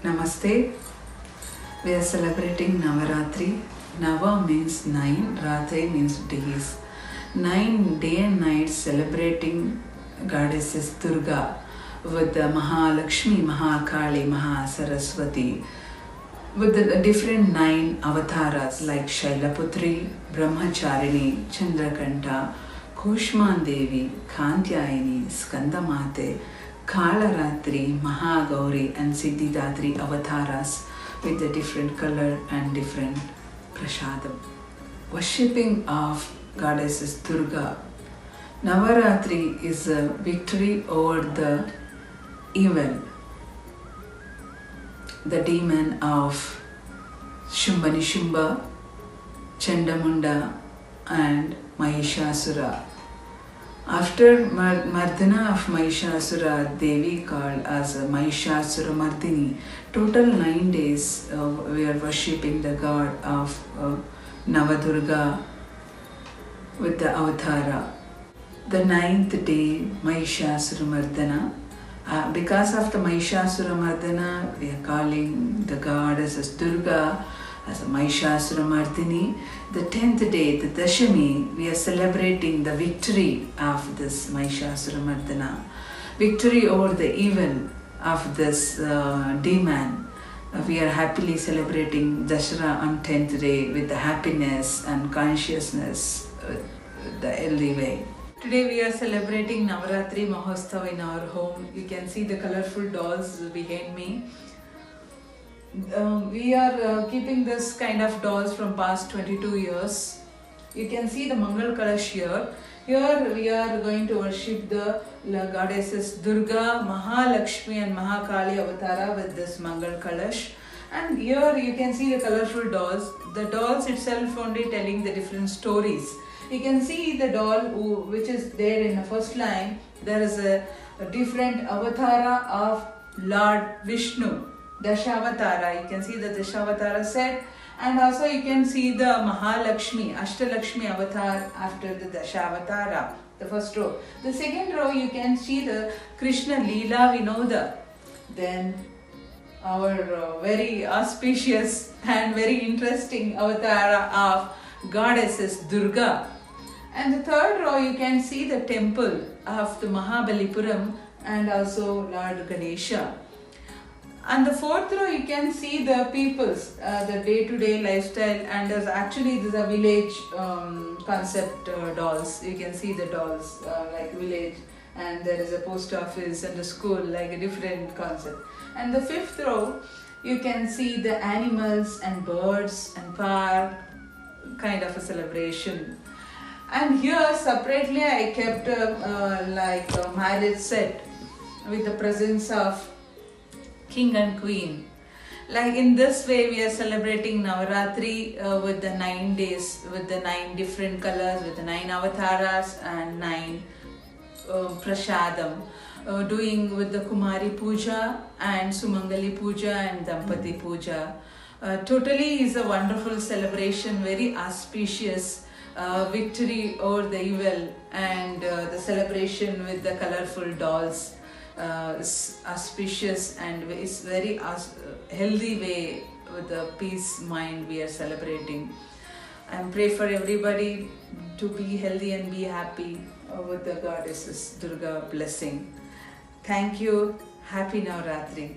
Namaste. We are celebrating Navaratri. Nava means 9, Ratri means days. 9 day and night celebrating goddesses Durga with the Mahalakshmi, Mahakali, Mahasaraswati, with the different 9 avatars like Shailaputri, Brahmacharini, Chandrakanta, Kushman Devi, Kantyayini, Skandamate, Kalaratri, Mahagauri and Siddhidatri avatars with the different color and different prasadam. Worshipping of goddesses Durga. Navaratri is a victory over the evil, the demon of Shumbanishumba, Chandamunda and Mahishasura. After Mardana of Mahishasura, Devi called as Mahishasura Mardini. Total 9 days we are worshipping the god of Navadurga with the avatara. The 9th day, Mahishasura Mardana. Because of the Mahishasura Mardana, we are calling the goddess as Durga, as a Mahishasura Mardini. The 10th day, the Dashami, we are celebrating the victory of this Mahishasura Mardana. Victory over the evil of this demon. We are happily celebrating Dussehra on 10th day with the happiness and consciousness, the healthy way. Today we are celebrating Navaratri Mahotsav in our home. You can see the colorful dolls behind me. We are keeping this kind of dolls from past 22 years. You can see the Mangal Kalash here. Here we are going to worship the goddesses Durga, Mahalakshmi and Mahakali avatara with this Mangal Kalash. And here you can see the colorful dolls. The dolls itself only telling the different stories. You can see the doll which is there in the first line. There is a different avatara of Lord Vishnu. Dashavatara, you can see the Dashavatara set, and also you can see the Mahalakshmi, Ashtalakshmi avatar after the Dashavatara, the first row. The second row you can see the Krishna Leela Vinoda. Then our very auspicious and very interesting avatara of goddesses Durga. And the third row you can see the temple of the Mahabalipuram and also Lord Ganesha. And the fourth row you can see the people's, the day-to-day lifestyle, and there's actually these are village concept dolls. You can see the dolls like village, and there is a post office and a school, like a different concept. And the fifth row you can see the animals and birds and park, kind of a celebration. And here separately I kept like a marriage set with the presence of King and Queen. Like in this way we are celebrating Navaratri with the 9 days, with the 9 different colors, with the 9 avataras and 9 prasadam. Doing with the Kumari Puja and Sumangali Puja and Dampati Puja. Totally is a wonderful celebration, very auspicious. Victory over the evil, and the celebration with the colorful dolls is auspicious, and it's very healthy way with the peace mind we are celebrating. And pray for everybody to be healthy and be happy with the goddesses Durga blessing. Thank you. Happy Navaratri.